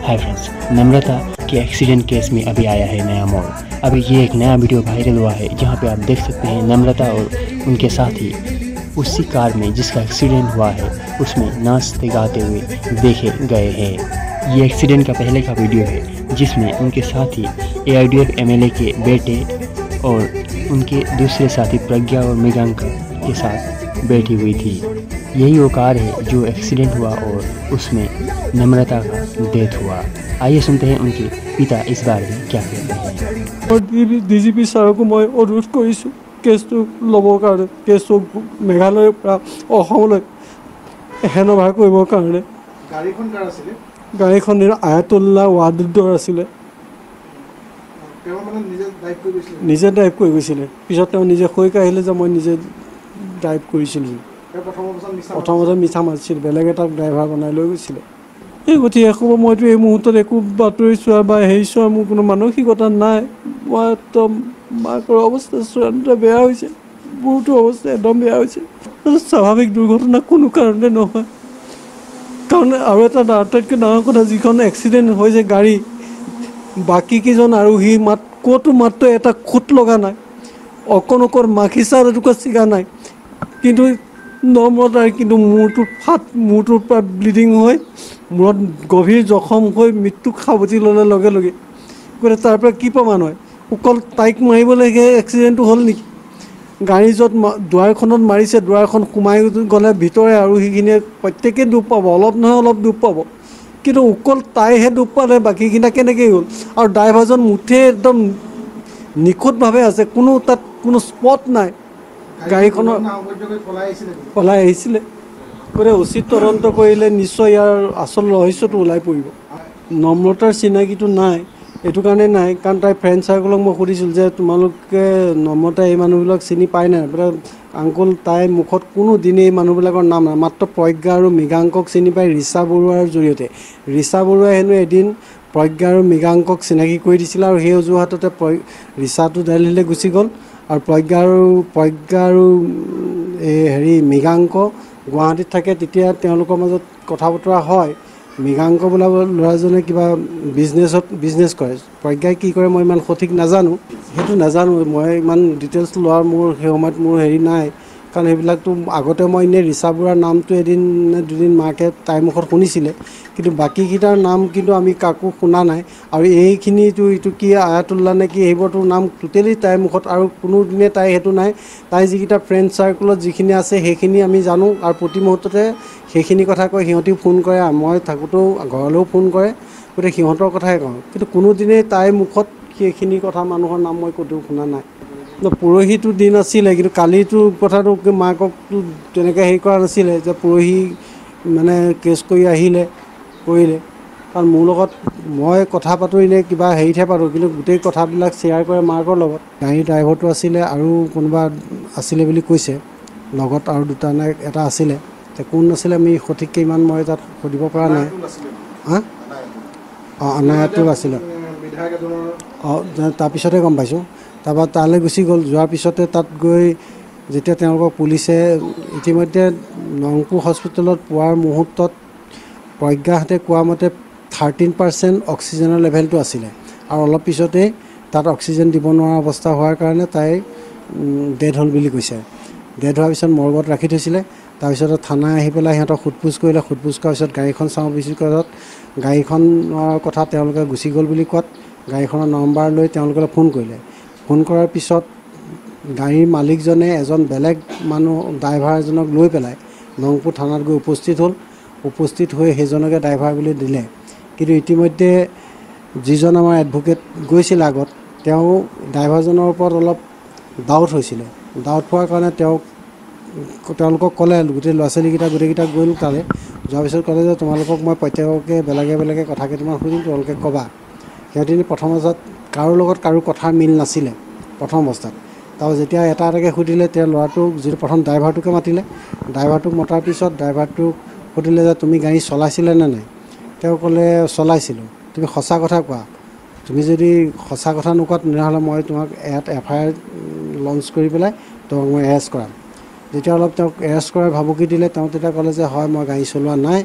Hi friends, नम्रता के accident case में अभी आया है नया मोड़। अभी ये एक नया वीडियो वायरल हुआ है जहाँ पे आप देख सकते हैं नम्रता और उनके साथी उसी कार में जिसका एक्सीडेंट हुआ है उसमें नाचते गाते हुए देखे गए हैं। ये एक्सीडेंट का पहले का वीडियो है जिसमें उनके साथी AIDF MLA के बेटे और उनके दूसरे साथी प्रज्ञा और मृगांका के साथ बैठी हुई थी। यही वो कार है जो एक्सीडेंट हुआ और उसमें नम्रता का डेथ हुआ। आइए सुनते हैं उनके पिता इस बारे में क्या कहते हैं। और DGP सार को मैं अनुरोध करिছোঁ केसটো ল'বৰ কাৰণে, केसটো মেঘালয়ৰ পৰা অসমলৈ হেণ্ডঅভাৰ কৰিবৰ কাৰণে। গাড়ীখন কাৰ আছিলে? গাড়ীখন আয়াতুল্লাহ ৱাদুদ্দৰ আছিলে। তেওঁ মানে নিজে ড্ৰাইভ কৰি গৈছিলে। পিছত তেওঁ নিজে কৈ আহিলে যে মই নিজে ড্ৰাইভ কৰিছিলোঁ। প্ৰথমতে মিছা মাৰিছিল, বেলেগ এটা ড্ৰাইভাৰ বনাই লৈ গৈছিলে। এই গতিকে একো মইতো এই মুহূৰ্তত একো বাতৰি চোৱা বা হেৰি চোৱা মোৰ কোনো মানসিকতা নাই। মই একদম মাকৰ অৱস্থা চূড়ান্ত বেয়া হৈছে, বহুতো অৱস্থা একদম বেয়া হৈছে। স্বাভাৱিক দুৰ্ঘটনা কোনো কাৰণে নহয়। কাৰণ আৰু এটা আটাইতকৈ ডাঙৰ কথা, যিখন এক্সিডেণ্ট হৈছে গাড়ী, বাকীকেইজন আৰোহী ক'তো মাত্ৰ এটা খুঁট লগা নাই, অকণ মাখিচাৰ এটুকুৰা ছিগা নাই। কিন্তু নম্ৰতাৰ কিন্তু মূৰটোৰ পৰা ব্লিডিং হৈ মূৰত গভীৰ জখম হৈ মৃত্যুক সাৱটি ল'লে লগে লগে। গতিকে তাৰ পৰা কি প্ৰমাণ হয়? অকল তাইক মাৰিবলৈকে এক্সিডেণ্টটো হ'ল নেকি? গাড়ী য'ত দুৱাৰখনত মাৰিছে, দুৱাৰখন সোমাই গ'লে ভিতৰে আৰোহীখিনিয়ে প্ৰত্যেকেই দুখ পাব, অলপ নহয় অলপ দুখ পাব। কিন্তু অকল তাইহে দুখ পালে, বাকীকেইটা কেনেকৈ গ'ল? আৰু ড্ৰাইভাৰজন মুঠেই একদম নিখুঁতভাৱে আছে, তাত কোনো স্পট নাই। গাড়ীখনৰ পলাই আহিছিলে। গতিকে উচিত তদন্ত কৰিলে নিশ্চয় ইয়াৰ আচল ৰহস্যটো ওলাই পৰিব। নম্ৰতাৰ চিনাকিটো নাই, এইটো কাৰণে নাই কাৰণ তাই ফ্ৰেণ্ড চাৰ্কলক মই সুধিছিলোঁ যে তোমালোকে নম্ৰতা এই মানুহবিলাক চিনি পায় নাই? আংকুল, তাইৰ মুখত কোনো দিনেই এই মানুহবিলাকৰ নাম নাই, মাত্ৰ প্ৰজ্ঞা আৰু মৃগাংকক চিনি পায় ৰিচা বৰুৱাৰ জৰিয়তে। ৰিচা বৰুৱাই হেনো এদিন প্ৰজ্ঞা আৰু মৃগাংকক চিনাকি কৰি দিছিলে আৰু সেই অজুহাততে ৰিচাটো দিল্লীলৈ গুচি গ'ল আৰু প্ৰজ্ঞা আৰু মৃগাংক গুৱাহাটীত থাকে। তেতিয়া তেওঁলোকৰ মাজত কথা বতৰা হয়। মৃগাংক বোলা ল'ৰাজনে কিবা বিজনেছ কৰে, প্ৰজ্ঞাই কি কৰে মই ইমান সঠিক নাজানো, সেইটো নাজানো। মই ইমান ডিটেইলছ লোৱাৰ সেই সময়ত মোৰ হেৰি নাই, কাৰণ সেইবিলাকতো আগতে মই এনেই ৰিচা বৰুৱাৰ নামটো এদিন নে দুদিন মাকে তাইৰ মুখত শুনিছিলে, কিন্তু বাকীকেইটাৰ নাম কিন্তু আমি কাকো শুনা নাই। আৰু এইখিনিতো এইটো কি আয়াতুল্লাহ নে কি, সেইবোৰতো নাম টোটেলি তাইৰ মুখত আৰু কোনো দিনে তাই সেইটো নাই। তাই যিকেইটা ফ্ৰেণ্ড চাৰ্কলত যিখিনি আছে সেইখিনি আমি জানো আৰু প্ৰতি মুহূৰ্ততে সেইখিনি কথা কয়। সিহঁতেও ফোন কৰে, মই থাকোঁতেও ঘৰলৈও ফোন কৰে, গতিকে সিহঁতৰ কথাই কওঁ। কিন্তু কোনোদিনেই তাইৰ মুখত সেইখিনি কথা মানুহৰ নাম মই ক'তো শুনা নাই। পৰহিটো দিন আছিলে, কিন্তু কালিটো কথাটো মাককতো তেনেকৈ হেৰি কৰা নাছিলে যে পৰহি মানে কেছ কৰি কৰিলে। কাৰণ মোৰ লগত মই কথা পাতোঁ এনেই কিবা হেৰিতহে পাতোঁ, কিন্তু গোটেই কথাবিলাক শ্বেয়াৰ কৰে মাকৰ লগত। গাড়ী ড্ৰাইভাৰটো আছিলে আৰু কোনোবা আছিলে বুলি কৈছে লগত, আৰু দুটা নে এটা আছিলে। কোন আছিলে আমি সঠিককৈ ইমান মই তাত সুধিব পৰা নাই। আনায়াতো আছিলে। তাৰপিছতে গম পাইছোঁ। তাৰপৰা তালৈ গুচি গ'ল। যোৱাৰ পিছতে তাত গৈ যেতিয়া তেওঁলোকক পুলিচে ইতিমধ্যে নংপুৰ হস্পিটেলত পোৱাৰ মুহূৰ্তত প্ৰজ্ঞাহঁতে কোৱা মতে 13% অক্সিজেনৰ লেভেলটো আছিলে আৰু অলপ পিছতেই তাত অক্সিজেন দিব নোৱাৰা অৱস্থা হোৱাৰ কাৰণে তাই ডেথ হ'ল বুলি কৈছে। ডেথ হোৱাৰ পিছত মৰ্গত ৰাখি থৈছিলে। তাৰপিছত থানাই আহি পেলাই সিহঁতক সোধপোছ কৰিলে। সোধপোছ কৰাৰ পিছত গাড়ীখন চাওঁ বেছি কৰাত গাড়ীখনৰ কথা তেওঁলোকে গুচি গ'ল বুলি কোৱাত গাড়ীখনৰ নম্বৰ লৈ তেওঁলোকে ফোন কৰিলে। ফোন কৰাৰ পিছত গাড়ীৰ মালিকজনে এজন বেলেগ মানুহ ড্ৰাইভাৰ এজনক লৈ পেলাই নংপুৰ থানাত গৈ উপস্থিত হৈ সেইজনকে ড্ৰাইভাৰ বুলি দিলে। কিন্তু ইতিমধ্যে যিজন আমাৰ এডভকেট গৈছিল আগত, তেওঁ ড্ৰাইভাৰজনৰ ওপৰত অলপ ডাউট হৈছিলে। ডাউট হোৱাৰ কাৰণে তেওঁলোকক ক'লে, গোটেই ল'ৰা ছোৱালীকেইটা গোটেইকেইটা গ'ল তালৈ। যোৱাৰ পিছত ক'লে যে তোমালোকক মই প্ৰত্যেককে বেলেগে কথা কেইটামান সুধিম, তোমালোকে ক'বা। সিহঁতি প্ৰথম অৱস্থাত কাৰো লগত কাৰো কথাৰ মিল নাছিলে প্ৰথম অৱস্থাত। তাৰপৰা যেতিয়া এটাকৈ সুধিলে, তেওঁ ল'ৰাটোক যিটো প্ৰথম ড্ৰাইভাৰটোকে মাতিলে। ড্ৰাইভাৰটোক মতাৰ পিছত ড্ৰাইভাৰটোক সুধিলে যে তুমি গাড়ী চলাইছিলে নে নাই? তেওঁ ক'লে চলাইছিলোঁ। তুমি সঁচা কথা কোৱা, তুমি যদি সঁচা কথা নোকোৱা তেনেহ'লে মই তোমাক ইয়াত FIR লঞ্চ কৰি পেলাই তোমাক মই এৰেষ্ট কৰাম। যেতিয়া অলপ তেওঁক এৰেষ্ট কৰাৰ ভাবুকি দিলে, তেওঁ তেতিয়া ক'লে যে হয় মই গাড়ী চলোৱা নাই,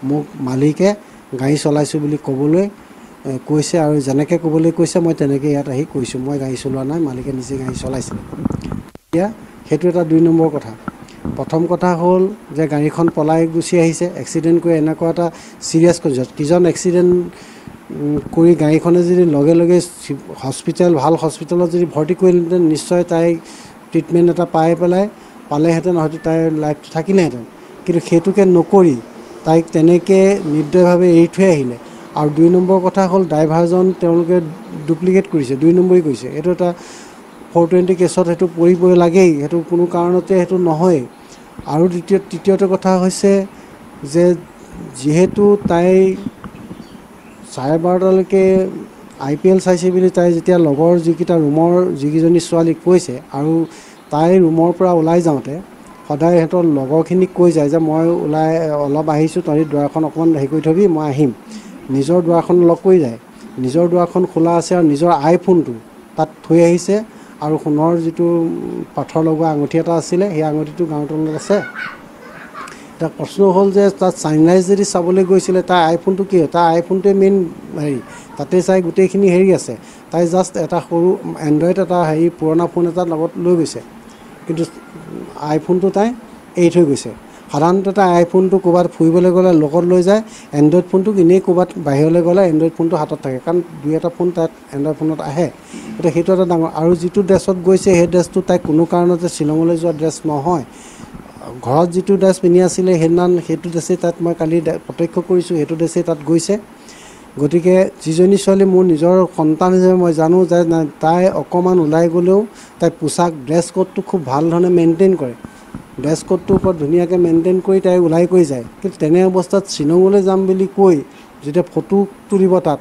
মোক মালিকে গাড়ী চলাইছোঁ বুলি ক'বলৈ কৈছে আৰু যেনেকৈ ক'বলৈ কৈছে মই তেনেকৈ ইয়াত আহি কৈছোঁ মই গাড়ী চলোৱা নাই, মালিকে নিজে গাড়ী চলাইছিলে। এতিয়া সেইটো এটা 2 নম্বৰ কথা। প্ৰথম কথা হ'ল যে গাড়ীখন পলাই গুচি আহিছে, এক্সিডেণ্ট কৰি এনেকুৱা এটা চিৰিয়াছ কণ্ডিশ্যন। কিজন এক্সিডেণ্ট কৰি গাড়ীখনে যদি লগে লগে ভাল হস্পিটেলত যদি ভৰ্তি কৰিলেহেঁতেন নিশ্চয় তাই ট্ৰিটমেণ্ট এটা পালেহেঁতেন, হয়তো তাইৰ লাইফটো থাকিলেহেঁতেন। কিন্তু সেইটোকে নকৰি তাইক তেনেকৈ নিৰ্দয়ভাৱে এৰি থৈ আহিলে। আৰু 2 নম্বৰ কথা হ'ল ড্ৰাইভাৰজন তেওঁলোকে ডুপ্লিকেট কৰিছে, 2 নম্বৰী কৰিছে। এইটো এটা 420 কেছত সেইটো পৰিব লাগেই, সেইটো কোনো কাৰণতে সেইটো নহয়। আৰু তৃতীয়টো কথা হৈছে যে যিহেতু তাই 12:30লৈকে IPL চাইছে বুলি তাই যেতিয়া লগৰ যিকেইজনী ছোৱালীক কৈছে, আৰু তাই ৰুমৰ পৰা ওলাই যাওঁতে সদায় সিহঁতৰ লগৰখিনিক কৈ যায় যে মই ওলাই অলপ আহিছোঁ, তহঁতি দুৱাৰখন অকণমান হেৰি কৰি থবি, মই আহিম। নিজৰ দুৱাৰখন লক কৰি যায়, নিজৰ দুৱাৰখন খোলা আছে আৰু নিজৰ আইফোনটো তাত থৈ আহিছে। আৰু সোণৰ যিটো পাথৰ লগোৱা আঙুঠি এটা আছিলে, সেই আঙুঠিটো গাঁৱৰ তলত আছে। এতিয়া প্ৰশ্ন হ'ল যে তাত ছানৰাইজ যদি চাবলৈ গৈছিলে তাৰ আইফোনটো কি হয়? তাৰ আইফোনটোৱে মেইন হেৰি, তাতে চাই গোটেইখিনি হেৰি আছে। তাই জাষ্ট এটা সৰু এণ্ড্ৰইড এটা পুৰণা ফোন এটা লগত লৈ গৈছে, কিন্তু আইফোনটো তাই এৰি থৈ গৈছে। সাধাৰণতে তাই আইফোনটো ক'ৰবাত ফুৰিবলৈ গ'লে লগত লৈ যায়, এণ্ড্ৰইড ফোনটো এনেই ক'ৰবাত বাহিৰলৈ গ'লে এণ্ড্ৰইড ফোনটো হাতত থাকে, কাৰণ 2-এটা ফোন তাত এণ্ড্ৰইড ফোনত আহে। গতিকে সেইটো এটা ডাঙৰ। আৰু যিটো ড্ৰেছত গৈছে সেই ড্ৰেছটো তাই কোনো কাৰণতে শ্বিলঙলৈ যোৱা ড্ৰেছ নহয়। ঘৰত যিটো ড্ৰেছ পিন্ধি আছিলে সেইদিনাখন সেইটো ড্ৰেছেই তাত মই কালি প্ৰত্যক্ষ কৰিছোঁ, সেইটো ড্ৰেছেই তাত গৈছে। গতিকে যিজনী ছোৱালী মোৰ নিজৰ সন্তান হিচাপে মই জানো যে তাই অকণমান ওলাই গ'লেও তাই পোছাক ড্ৰেছ কোডটো খুব ভাল ধৰণে মেইনটেইন কৰে, ড্ৰেছ কোডটোৰ ওপৰত ধুনীয়াকৈ মেইনটেইন কৰি তাই ওলাই কৰি যায়। কিন্তু তেনে অৱস্থাত শ্বিলঙলৈ যাম বুলি কৈ যেতিয়া ফটো তুলিব তাত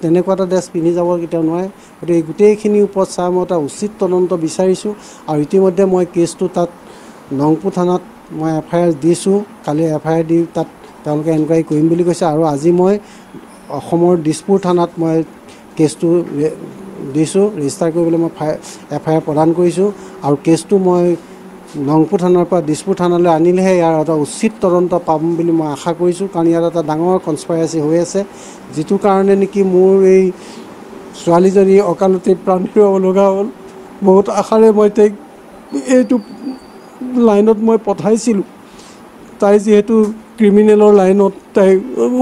তেনেকুৱা এটা ড্ৰেছ পিন্ধি যাব কেতিয়াও নোৱাৰে। গতিকে এই গোটেইখিনিৰ ওপৰত চাই মই এটা উচিত তদন্ত বিচাৰিছোঁ। আৰু ইতিমধ্যে মই কেছটো তাত নংপু থানাত মই FIR দিছোঁ। কালি FIR দি তাত তেওঁলোকে এনকুৱাৰী কৰিম বুলি কৈছে। আৰু আজি মই অসমৰ দিছপুৰ থানাত মই কেছটো দিছোঁ, ৰেজিষ্টাৰ কৰিবলৈ মই FIR প্ৰদান কৰিছোঁ। আৰু কেছটো মই নংপু থানাৰ পৰা দিছপুৰ থানালৈ আনিলেহে ইয়াৰ এটা উচিত তদন্ত পাম বুলি মই আশা কৰিছোঁ। কাৰণ ইয়াত এটা ডাঙৰ কনস্পাইৰেচি হৈ আছে, যিটো কাৰণে নেকি মোৰ এই ছোৱালীজনী অকালতে প্ৰাণ হেৰুৱাব লগা হ'ল। বহুত আশাৰে মই তাইক এইটো লাইনত মই পঠাইছিলোঁ। তাই যিহেতু ক্ৰিমিনেলৰ লাইনত তাই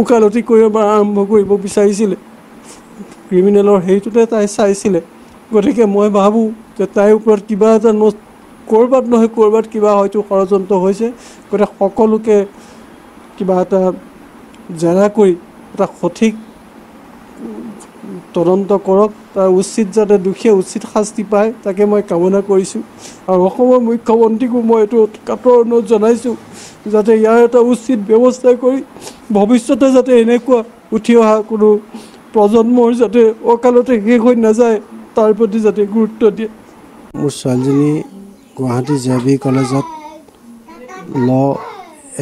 ওকালতি কৰিব আৰম্ভ কৰিব বিচাৰিছিলে, ক্ৰিমিনেলৰ হেৰিটোতে তাই চাইছিলে। গতিকে মই ভাবোঁ যে তাইৰ ওপৰত কিবা এটা ক'ৰবাত নহয় ক'ৰবাত কিবা হয়তো ষড়যন্ত্ৰ হৈছে। গতিকে সকলোকে কিবা এটা জেৰা কৰি এটা সঠিক তদন্ত কৰক, তাৰ উচিত যাতে দোষীয়ে উচিত শাস্তি পায় তাকে মই কামনা কৰিছোঁ। আৰু অসমৰ মুখ্যমন্ত্ৰীকো মই এইটো কাতৰ অনুৰোধ জনাইছোঁ যাতে ইয়াৰ এটা উচিত ব্যৱস্থা কৰি ভৱিষ্যতে যাতে এনেকুৱা উঠি অহা কোনো প্ৰজন্মৰ যাতে অকালতে শেষ হৈ নাযায় তাৰ প্ৰতি যাতে গুৰুত্ব দিয়ে। মোৰ ছোৱালীজনী গুৱাহাটী JB কলেজত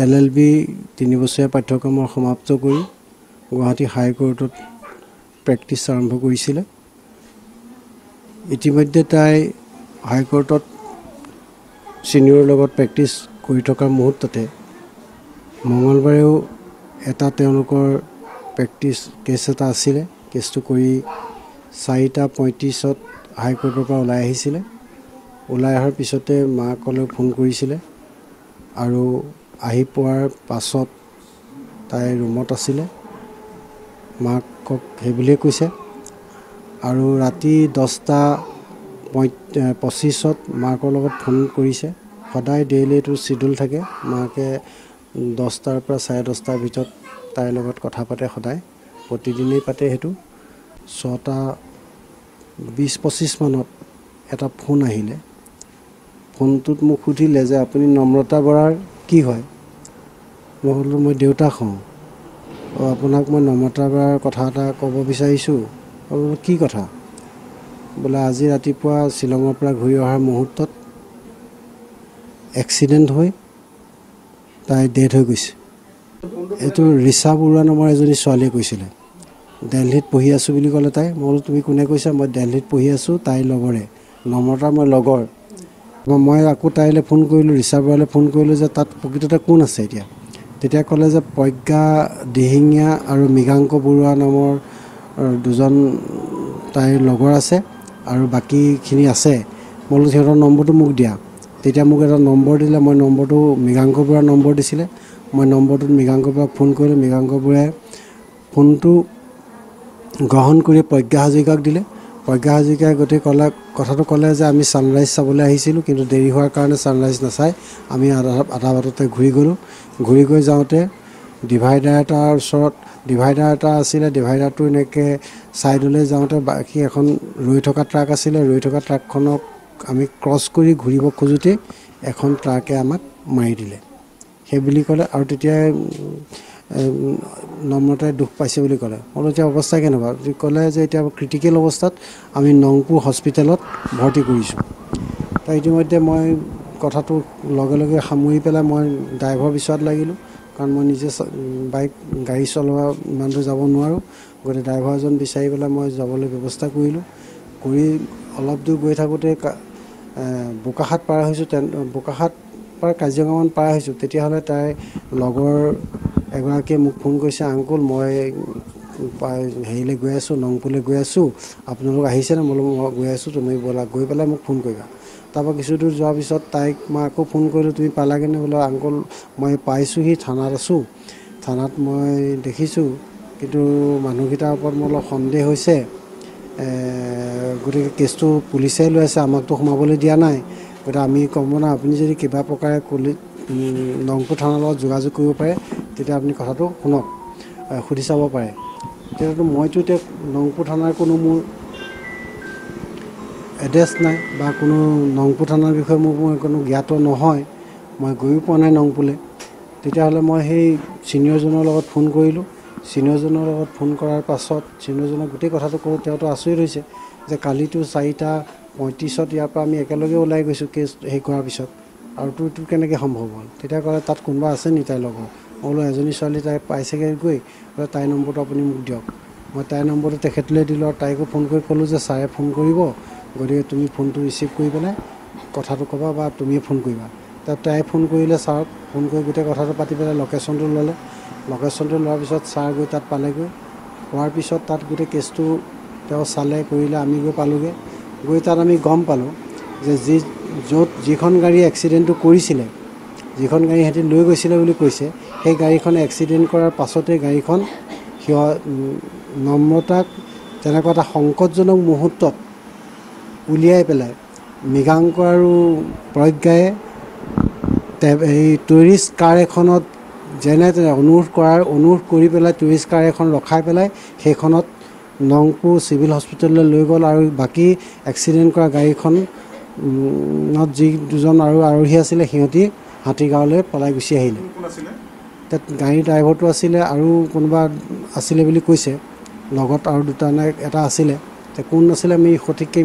LLB 3 বছৰীয়া পাঠ্যক্ৰমৰ সমাপ্ত কৰি গুৱাহাটী হাইকোৰ্টত প্ৰেক্টিছ আৰম্ভ কৰিছিলে। ইতিমধ্যে তাই হাইকোৰ্টত ছিনিয়ৰৰ লগত প্ৰেক্টিছ কৰি থকাৰ মুহূৰ্ততে মঙলবাৰেও এটা তেওঁলোকৰ প্ৰেক্টিছ কেছ এটা আছিলে। কেছটো কৰি 4:35 হাইকোৰ্টৰ পৰা ওলাই আহিছিলে। ওলাই অহাৰ পিছতে মাকলৈ ফোন কৰিছিলে আৰু আহি পোৱাৰ পাছত তাই ৰুমত আছিলে, মাকক সেইবুলিয়ে কৈছে। আৰু ৰাতি 10:25 মাকৰ লগত ফোন কৰিছে। সদায় ডেইলি এইটো চিডিউল থাকে, মাকে 10টাৰ পৰা 10:30টাৰ ভিতৰত তাইৰ লগত কথা পাতে, সদায় প্ৰতিদিনেই পাতে। সেইটো 6:20-25 মানত এটা ফোন আহিলে। ফোনটোত মোক সুধিলে যে আপুনি নম্ৰতা বৰাৰ কি হয়? মই ক'লোঁ মই দেউতাক হওঁ। আপোনাক মই নম্ৰতা বৰাৰ কথা এটা ক'ব বিচাৰিছোঁ। কি কথা? বোলে আজি ৰাতিপুৱা শ্বিলঙৰ পৰা ঘূৰি অহাৰ মুহূৰ্তত এক্সিডেণ্ট হৈ তাই ডেথ হৈ গৈছে। এইটো ৰিচা বৰুৱা নামৰ এজনী ছোৱালীয়ে কৈছিলে। দিল্লীত পঢ়ি আছোঁ বুলি ক'লে তাই। মই বোলো তুমি কোনে কৈছা? মই দিল্লীত পঢ়ি আছোঁ, তাইৰ লগৰে, নম্ৰতাৰ মই লগৰ। মই আকৌ তাইলৈ ফোন কৰিলোঁ, ৰিচা বৰুৱালৈ ফোন কৰিলোঁ যে তাত প্ৰকৃততে কোন আছে এতিয়া। তেতিয়া ক'লে যে প্ৰজ্ঞা দিহিঙীয়া আৰু মৃগাংক বৰুৱা নামৰ দুজন তাইৰ লগৰ আছে আৰু বাকীখিনি আছে। মই বোলো সিহঁতৰ নম্বৰটো মোক দিয়া। তেতিয়া মোক এটা নম্বৰ দিলে, মই নম্বৰটো মৃগাংক বৰুৱাৰ নম্বৰ দিছিলে। মই নম্বৰটোত মৃগাংক বৰুৱাক ফোন কৰিলোঁ। মৃগাংক বৰুৱাই ফোনটো গ্ৰহণ কৰি প্ৰজ্ঞা হাজৰিকাক দিলে। প্ৰজ্ঞা হাজৰিকাই কথাটো ক'লে যে আমি ছানৰাইজ চাবলৈ আহিছিলোঁ, কিন্তু দেৰি হোৱাৰ কাৰণে ছানৰাইজ নাচাই আমি আধা বাটতে ঘূৰি গ'লোঁ। ঘূৰি গৈ যাওঁতে ডিভাইডাৰ এটাৰ ওচৰত ডিভাইডাৰ এটা আছিলে। ডিভাইডাৰটো এনেকৈ ছাইডলৈ যাওঁতে বাকী এখন ৰৈ থকা ট্ৰাক আছিলে। ৰৈ থকা ট্ৰাকখনক আমি ক্ৰছ কৰি ঘূৰিব খোজোঁতেই এখন ট্ৰাকে আমাক মাৰি দিলে, সেই বুলি ক'লে। আৰু তেতিয়াই নম্ৰতাই দুখ পাইছে বুলি ক'লে। মই এতিয়া অৱস্থা কেনেকুৱা? ক'লে যে এতিয়া ক্ৰিটিকেল অৱস্থাত আমি নংপুৰ হস্পিটেলত ভৰ্তি কৰিছোঁ। তো ইতিমধ্যে মই কথাটো লগে লগে সামৰি পেলাই মই ড্ৰাইভাৰৰ পিছত লাগিলোঁ, কাৰণ মই নিজে গাড়ী চলোৱা ইমান দূৰ যাব নোৱাৰোঁ। গতিকে ড্ৰাইভাৰ এজন বিচাৰি পেলাই মই যাবলৈ ব্যৱস্থা কৰিলোঁ। কৰি অলপ দূৰ গৈ থাকোঁতে বোকাখাট পাৰ হৈছোঁ। বোকাখাট পৰা কাজিৰঙামান পাৰ হৈছোঁ। তেতিয়াহ'লে তাইৰ লগৰ এগৰাকীয়ে মোক ফোন কৰিছে, আংকুল মই হেৰিলৈ গৈ আছোঁ, নংপুলৈ গৈ আছোঁ, আপোনালোক আহিছেনে? মই গৈ আছোঁ, তুমি ব'লা, গৈ পেলাই মোক ফোন কৰিবা। তাৰপৰা কিছু দূৰ যোৱাৰ পিছত তাইক মই আকৌ ফোন কৰিলোঁ, তুমি পালাগৈনে? বোলে আংকুল মই পাইছোঁহি, থানাত আছোঁ, থানাত মই দেখিছোঁ, কিন্তু মানুহকেইটাৰ ওপৰত মোৰ অলপ সন্দেহ হৈছে। গতিকে কেছটো পুলিচে লৈ আছে, আমাকতো সোমাবলৈ দিয়া নাই। গতিকে আমি ক'ব না, আপুনি যদি কিবা প্ৰকাৰে নংপুৰ থানাৰ লগত যোগাযোগ কৰিব পাৰে, তেতিয়া আপুনি কথাটো শুনক, সুধি চাব পাৰে। তেতিয়াতো মইতো এতিয়া নংপুৰ থানাৰ কোনো মোৰ এড্ৰেছ নাই বা কোনো নংপুৰ থানাৰ বিষয়ে মোৰ কোনো জ্ঞাত নহয়, মই গৈও পোৱা নাই নংপুৰলৈ। তেতিয়াহ'লে মই সেই ছিনিয়ৰজনৰ লগত ফোন কৰিলোঁ। ছিনিয়ৰজনৰ লগত ফোন কৰাৰ পাছত ছিনিয়ৰজনক গোটেই কথাটো কওঁ। তেওঁতো আচৰিত হৈছে যে কালিতো 4:35 ইয়াৰ পৰা আমি একেলগে ওলাই গৈছোঁ কেছ হেৰি কৰাৰ পিছত, আৰু তোৰ কেনেকৈ সম্ভৱ হ'ল? তেতিয়া ক'লে তাত কোনোবা আছে নি তাইৰ লগৰ? মই বোলো এজনী ছোৱালী তাই পাইছেগৈ গৈ, বোলে তাইৰ নম্বৰটো আপুনি মোক দিয়ক। মই তাইৰ নম্বৰটো তেখেতলৈ দিলোঁ আৰু তাইকো ফোন কৰি ক'লোঁ যে ছাৰে ফোন কৰিব, গতিকে তুমি ফোনটো ৰিচিভ কৰি পেলাই কথাটো ক'বা বা তুমিয়ে ফোন কৰিবা। তাই ফোন কৰিলে ছাৰক, ফোন কৰি গোটেই কথাটো পাতি পেলাই লোকেশ্যনটো ল'লে। লোকেশ্যনটো লোৱাৰ পিছত ছাৰ গৈ তাত পালেগৈ। পোৱাৰ পিছত তাত গোটেই কেছটো তেওঁ চালে, কৰিলে, আমি গৈ পালোঁগৈ। গৈ তাত আমি গম পালোঁ যে যিখন গাড়ী এক্সিডেণ্টটো কৰিছিলে, যিখন গাড়ী সিহঁতি লৈ গৈছিলে বুলি কৈছে, সেই গাড়ীখন এক্সিডেণ্ট কৰাৰ পাছতেই গাড়ীখন নম্ৰতাক তেনেকুৱা এটা সংকটজনক মুহূৰ্তত উলিয়াই পেলাই মৃগাংক আৰু প্ৰজ্ঞাই এই টুৰিষ্ট কাৰ এখনত যেনে তেনে অনুৰোধ কৰি পেলাই টুৰিষ্ট কাৰ এখন ৰখাই পেলাই সেইখনত নংপুৰ চিভিল হস্পিটেললৈ লৈ গ'ল। আৰু বাকী এক্সিডেণ্ট কৰা গাড়ীখনত যি দুজন আৰু আৰোহী আছিলে, সিহঁতি হাতীগাঁৱলৈ পলাই গুচি আহিলে। তাত গাড়ীৰ ড্ৰাইভাৰটো আছিলে আৰু কোনোবা আছিলে বুলি কৈছে লগত, আৰু দুটা নে এটা আছিলে। কোন আছিলে আমি সঠিককৈ